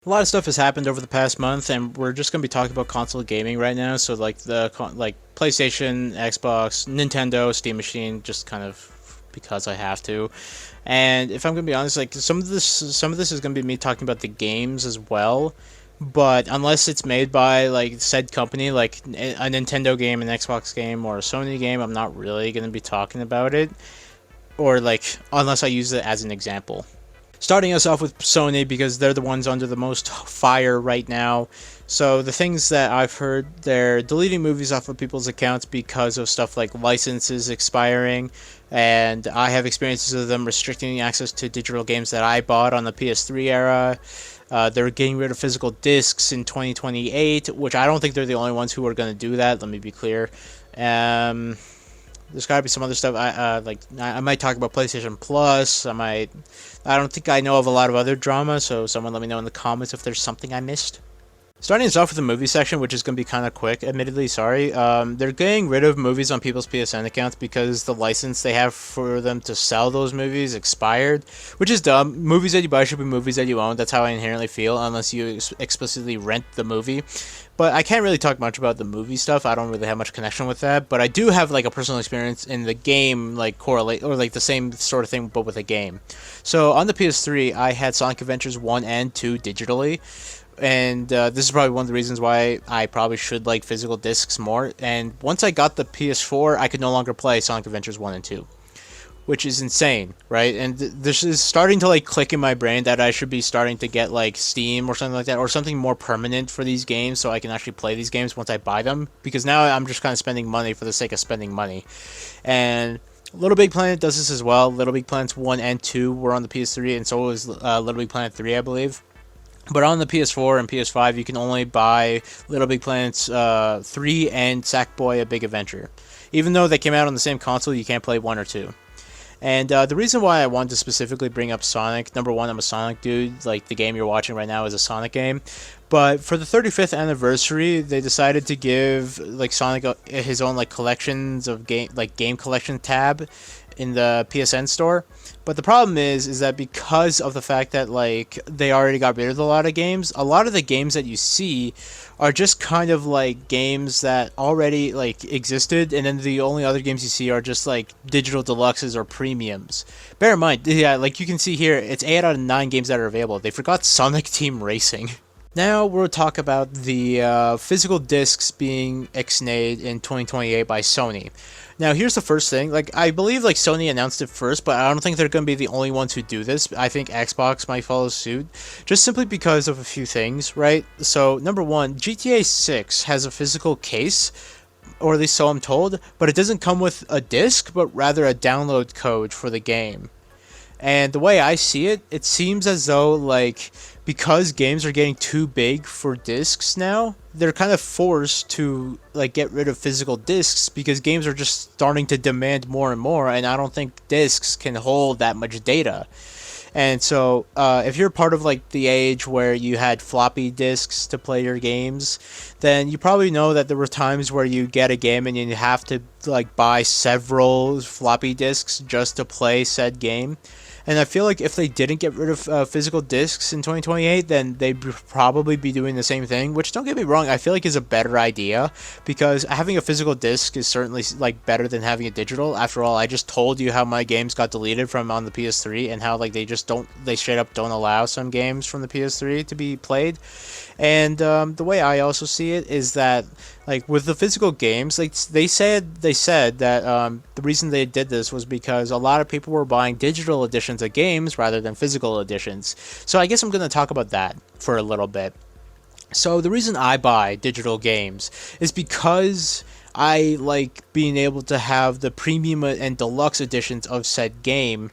A lot of stuff has happened over the past month, and we're just gonna be talking about console gaming right now. So like like PlayStation, Xbox, Nintendo, Steam Machine, just kind of because I have to. And if I'm gonna be honest, like some of this is gonna be me talking about the games as well. But unless it's made by like said company, like a Nintendo game, an Xbox game, or a Sony game, I'm not really gonna be talking about it. Or like unless I use it as an example. Starting us off with Sony because they're the ones under the most fire right now. So the things that I've heard, they're deleting movies off of people's accounts because of stuff like licenses expiring, and I have experiences of them restricting access to digital games that I bought on the PS3 era. They're getting rid of physical discs in 2028, which I don't think they're the only ones who are going to do that. Let me be clear. Um, there's got to be some other stuff. I might talk about PlayStation Plus. I don't think I know of a lot of other drama, so someone let me know in the comments if there's something I missed. Starting us off with the movie section, which is going to be kind of quick, admittedly, sorry. They're getting rid of movies on people's PSN accounts because the license they have for them to sell those movies expired, which is dumb. Movies that you buy should be movies that you own. That's how I inherently feel, unless you explicitly rent the movie. But I can't really talk much about the movie stuff. I don't really have much connection with that. But I do have like a personal experience in the game, like correlate or like the same sort of thing, but with a game. So on the PS3, I had Sonic Adventures 1 and 2 digitally, and this is probably one of the reasons why I probably should like physical discs more. And once I got the PS4, I could no longer play Sonic Adventures 1 and 2, which is insane, right? And this is starting to like click in my brain that I should be starting to get like Steam or something like that, or something more permanent for these games so I can actually play these games once I buy them, because now I'm just kind of spending money for the sake of spending money. And Little Big Planet does this as well. Little Big Planets 1 and 2 were on the PS3, and so was Little Big Planet 3, I believe. But on the PS4 and PS5, you can only buy Little Big Planets 3 and Sackboy: A Big Adventure. Even though they came out on the same console, you can't play 1 or 2. And the reason why I wanted to specifically bring up Sonic, number one, I'm a Sonic dude. Like, the game you're watching right now is a Sonic game. But for the 35th anniversary, they decided to give like Sonic his own like collections of game collection tab in the PSN store. But the problem is that because of the fact that like they already got rid of a lot of games, a lot of the games that you see are just kind of like games that already like existed, and then the only other games you see are just like digital deluxes or premiums. Bear in mind, yeah, like you can see here, it's 8 out of 9 games that are available. They forgot Sonic Team Racing. Now we'll talk about the physical discs being ixnayed in 2028 by Sony. Now here's the first thing, like I believe like Sony announced it first, but I don't think they're going to be the only ones who do this. I think Xbox might follow suit, just simply because of a few things, right? So number one, GTA 6 has a physical case, or at least so I'm told, but it doesn't come with a disc, but rather a download code for the game. And the way I see it, it seems as though like because games are getting too big for discs now, they're kind of forced to like get rid of physical discs because games are just starting to demand more and more, and I don't think discs can hold that much data. And so, if you're part of like the age where you had floppy disks to play your games, then you probably know that there were times where you get a game and you have to like buy several floppy disks just to play said game. And I feel like if they didn't get rid of physical discs in 2028, then they'd probably be doing the same thing. Which, don't get me wrong, I feel like is a better idea, because having a physical disc is certainly like better than having a digital. After all, I just told you how my games got deleted from on the PS3, and how like they straight up don't allow some games from the PS3 to be played. And the way I also see it is that like with the physical games, like they said that the reason they did this was because a lot of people were buying digital editions of games rather than physical editions. So I guess I'm going to talk about that for a little bit. So the reason I buy digital games is because I like being able to have the premium and deluxe editions of said game,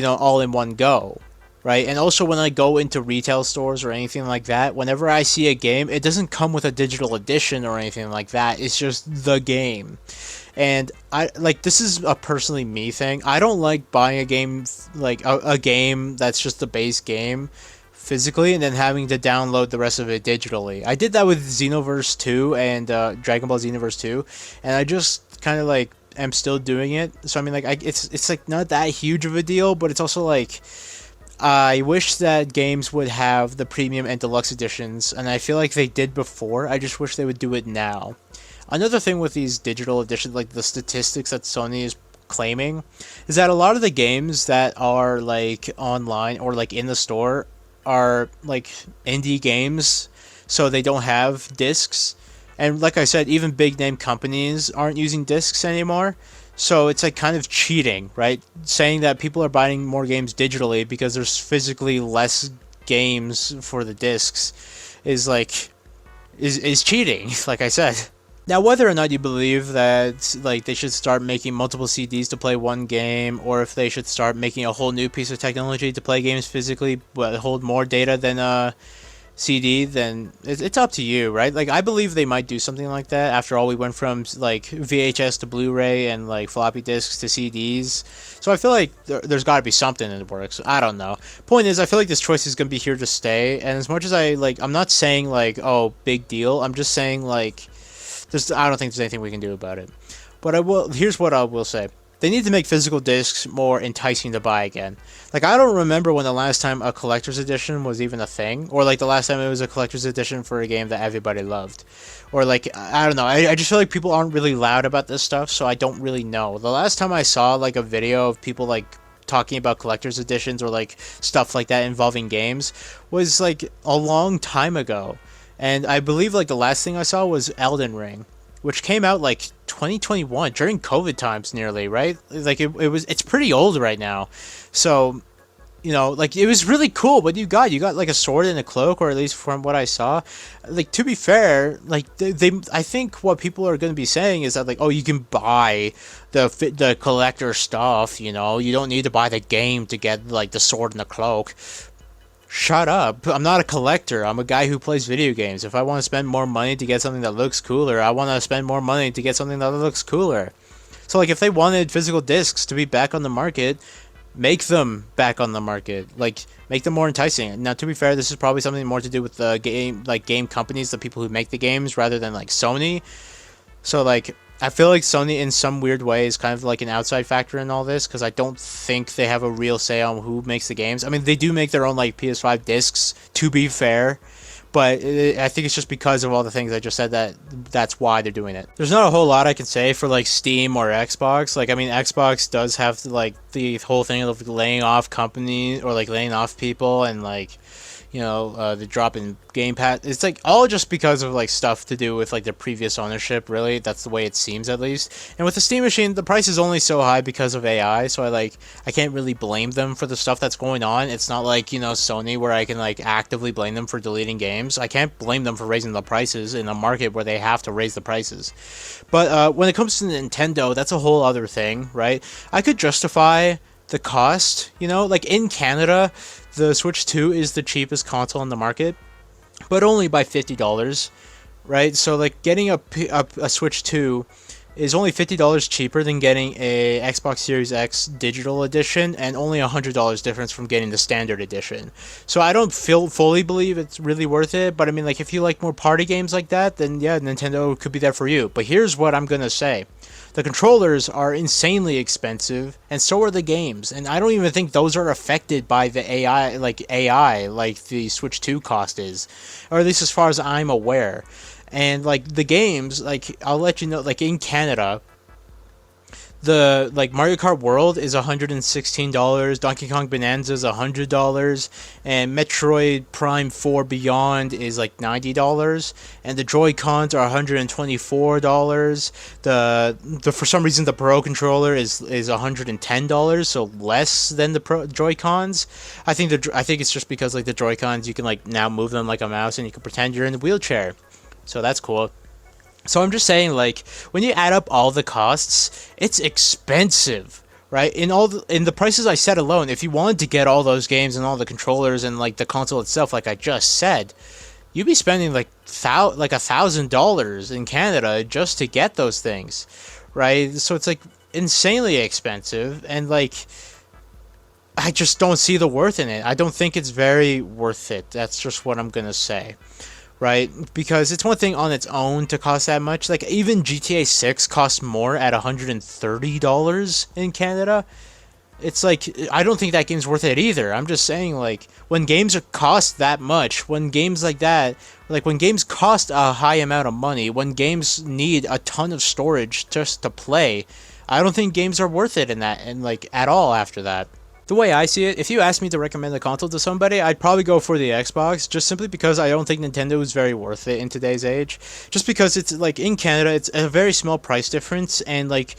all in one go. Right, and also when I go into retail stores or anything like that, whenever I see a game, it doesn't come with a digital edition or anything like that. It's just the game. And I like, this is a personally me thing. I don't like buying a game like a game that's just the base game physically and then having to download the rest of it digitally. I did that with Xenoverse 2 and Dragon Ball Xenoverse 2, and I just kind of like am still doing it. So I mean, like it's like not that huge of a deal, but it's also like I wish that games would have the premium and deluxe editions, and I feel like they did before. I just wish they would do it now. Another thing with these digital editions, like the statistics that Sony is claiming, is that a lot of the games that are like online or like in the store are like indie games, so they don't have discs. And like I said, even big name companies aren't using discs anymore. So it's like kind of cheating, right? Saying that people are buying more games digitally because there's physically less games for the discs is like is cheating, like I said. Now, whether or not you believe that like they should start making multiple CDs to play one game, or if they should start making a whole new piece of technology to play games physically but hold more data than CD, then it's up to you, right? Like, I believe they might do something like that. After all, we went from like VHS to Blu-ray and like floppy disks to CDs. So I feel like there's got to be something in the works. I don't know. Point is, I feel like this choice is gonna be here to stay. And as much as I'm not saying like, oh, big deal. I'm just saying like, I don't think there's anything we can do about it. But I will. Here's what I will say. They need to make physical discs more enticing to buy again. Like, I don't remember when the last time a collector's edition was even a thing, or like the last time it was a collector's edition for a game that everybody loved. Or like, I don't know, I just feel like people aren't really loud about this stuff, so I don't really know. The last time I saw like a video of people like talking about collector's editions or like stuff like that involving games was like a long time ago. And I believe like the last thing I saw was Elden Ring, which came out like 2021 during COVID times nearly, right? Like it's pretty old right now. So, you know, like it was really cool. What you got like a sword and a cloak, or at least from what I saw. Like, to be fair, like they I think what people are going to be saying is that like, oh, you can buy the collector stuff, you know, you don't need to buy the game to get like the sword and the cloak. Shut up. I'm not a collector. I'm a guy who plays video games. If I want to spend more money to get something that looks cooler, I want to spend more money to get something that looks cooler. So, like, if they wanted physical discs to be back on the market, make them back on the market. Like, make them more enticing. Now, to be fair, this is probably something more to do with the game companies, the people who make the games, rather than, like, Sony. So, like, I feel like Sony, in some weird way, is kind of like an outside factor in all this, because I don't think they have a real say on who makes the games. I mean, they do make their own, like, PS5 discs, to be fair, but I think it's just because of all the things I just said that's why they're doing it. There's not a whole lot I can say for, like, Steam or Xbox. Like, I mean, Xbox does have, like, the whole thing of laying off companies, or, like, laying off people, and, like, you know, the drop in Game Pass. It's like all just because of like stuff to do with like their previous ownership, really. That's the way it seems, at least. And with the Steam machine, the price is only so high because of AI, so I can't really blame them for the stuff that's going on. It's not like, you know, Sony, where I can like actively blame them for deleting games. I can't blame them for raising the prices in a market where they have to raise the prices. But when it comes to Nintendo, that's a whole other thing, right? I could justify the cost, you know, like in Canada, the Switch 2 is the cheapest console on the market, but only by $50, right? So like getting a Switch 2 is only $50 cheaper than getting a Xbox Series X digital edition, and only $100 difference from getting the standard edition. So I don't fully believe it's really worth it, but I mean, like, if you like more party games like that, then yeah, Nintendo could be there for you. But here's what I'm gonna say. The controllers are insanely expensive, and so are the games. And I don't even think those are affected by the AI, like the Switch 2 cost is. Or at least as far as I'm aware. And, like, the games, like, I'll let you know, like, in Canada, the, like, Mario Kart World is $116, Donkey Kong Bonanza is $100, and Metroid Prime 4 Beyond is, like, $90, and the Joy-Cons are $124, for some reason, the Pro Controller is $110, so less than the Pro Joy-Cons. I think it's just because, like, the Joy-Cons, you can, like, now move them like a mouse, and you can pretend you're in a wheelchair. So that's cool. So I'm just saying, like, when you add up all the costs, it's expensive, right? In the prices I said alone, if you wanted to get all those games and all the controllers and like the console itself, like I just said, you'd be spending like $1,000 in Canada just to get those things, right? So it's like insanely expensive, and like I just don't see the worth in it. I don't think it's very worth it. That's just what I'm gonna say. Right? Because it's one thing on its own to cost that much. Like, even GTA 6 costs more at $130 in Canada. it's like I don't think that game's worth it either. I'm just saying, like, when games cost that much, when games like that, like when games cost a high amount of money, when games need a ton of storage just to play, I don't think games are worth it in that and like at all after that. The way I see it, if you asked me to recommend a console to somebody, I'd probably go for the Xbox, just simply because I don't think Nintendo is very worth it in today's age. Just because it's like in Canada, it's a very small price difference, and like,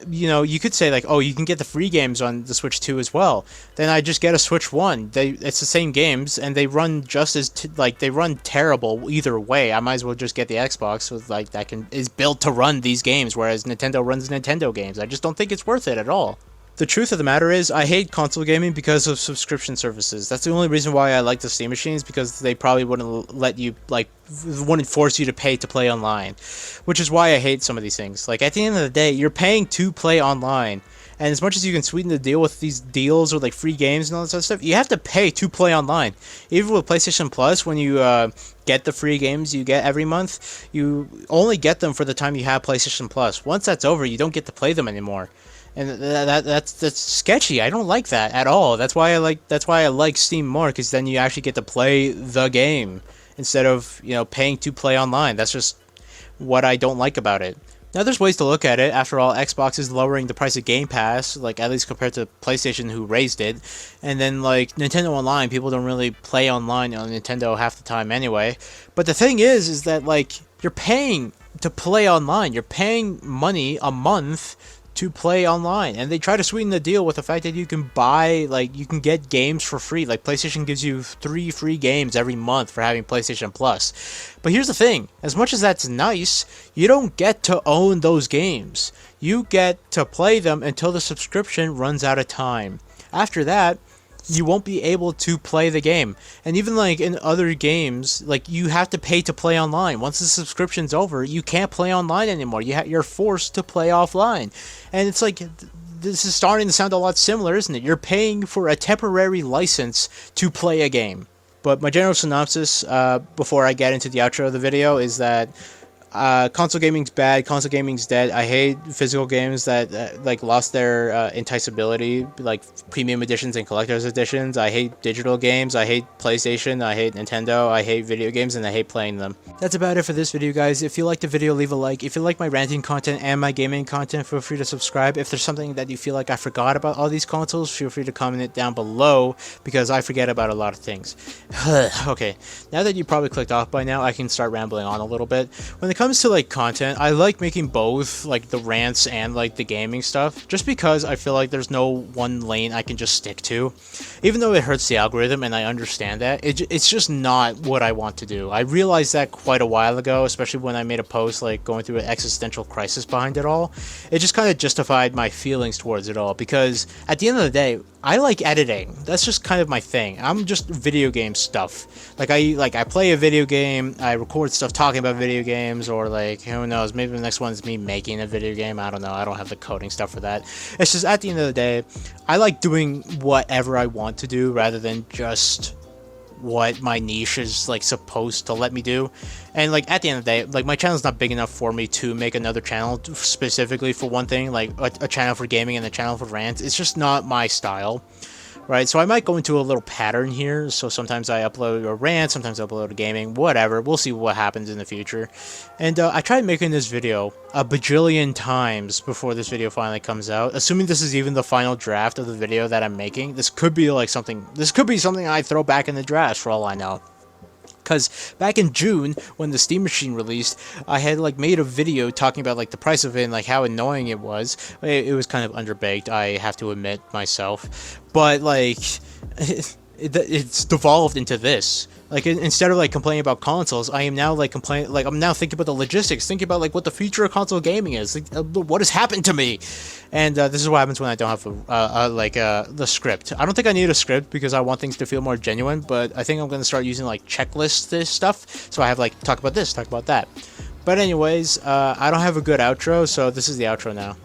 you know, you could say like, oh, you can get the free games on the Switch 2 as well. Then I just get a Switch 1. It's the same games and they run just as like they run terrible either way. I might as well just get the Xbox, so like that is built to run these games, whereas Nintendo runs Nintendo games. I just don't think it's worth it at all. The truth of the matter is, I hate console gaming because of subscription services. That's the only reason why I like the Steam machines, because they probably wouldn't let you, like, wouldn't force you to pay to play online. Which is why I hate some of these things. Like, at the end of the day, you're paying to play online. And as much as you can sweeten the deal with these deals or, like, free games and all that sort of stuff, you have to pay to play online. Even with PlayStation Plus, when you get the free games you get every month, you only get them for the time you have PlayStation Plus. Once that's over, you don't get to play them anymore. And that's sketchy. I don't like that at all. That's why I like Steam more, because then you actually get to play the game instead of, you know, paying to play online. That's just what I don't like about it. Now, there's ways to look at it. After all, Xbox is lowering the price of Game Pass, like, at least compared to PlayStation, who raised it. And then, like, Nintendo Online, people don't really play online on Nintendo half the time anyway. But the thing is that, like, you're paying to play online. You're paying money a month to play online, and they try to sweeten the deal with the fact that you can buy, like, you can get games for free. Like, PlayStation gives you 3 free games every month for having PlayStation Plus. But here's the thing, as much as that's nice, you don't get to own those games. You get to play them until the subscription runs out of time. After that, you won't be able to play the game. And even like in other games, like, you have to pay to play online. Once the subscription's over, you can't play online anymore. You're forced to play offline. And it's like, this is starting to sound a lot similar, isn't it? You're paying for a temporary license to play a game. But my general synopsis, before I get into the outro of the video, is that console gaming's bad. Console gaming's dead. I hate physical games that like lost their enticability, like premium editions and collector's editions. I hate digital games. I hate PlayStation. I hate Nintendo. I hate video games, and I hate playing them. That's about it for this video, guys. If you liked the video, leave a like. If you like my ranting content and my gaming content, feel free to subscribe. If there's something that you feel like I forgot about all these consoles, feel free to comment it down below, because I forget about a lot of things. Okay, now that you probably clicked off by now, I can start rambling on a little bit. When it comes to like content, I like making both, like the rants and like the gaming stuff, just because I feel like there's no one lane I can just stick to. Even though it hurts the algorithm, and I understand that, it's just not what I want to do. I realized that quite a while ago, especially when I made a post like going through an existential crisis behind it all. It just kind of justified my feelings towards it all, because at the end of the day, I like editing. That's just kind of my thing. I'm just video game stuff. Like I play a video game, I record stuff talking about video games, or like, who knows, maybe the next one is me making a video game. I don't know. I don't have the coding stuff for that. It's just, at the end of the day, I like doing whatever I want to do rather than just what my niche is like supposed to let me do. And like, at the end of the day, like, my channel's not big enough for me to make another channel specifically for one thing, like a channel for gaming and a channel for rants. It's just not my style, right? So I might go into a little pattern here. So sometimes I upload a rant, sometimes I upload a gaming, whatever. We'll see what happens in the future. And I tried making this video a bajillion times before this video finally comes out. Assuming this is even the final draft of the video that I'm making, this could be something I throw back in the draft for all I know. Because back in June, when the Steam machine released, I had like made a video talking about like the price of it and like how annoying it was. It was kind of underbaked, I have to admit myself. But like, it's devolved into this. Like, instead of like complaining about consoles, I am now like I'm now thinking about the logistics, thinking about like what the future of console gaming is, like, what has happened to me. And this is what happens when I don't have the script. I don't think I need a script because I want things to feel more genuine, but I think I'm going to start using like checklists, this stuff, so I have like talk about this, talk about that. But anyways, I don't have a good outro, so this is the outro now.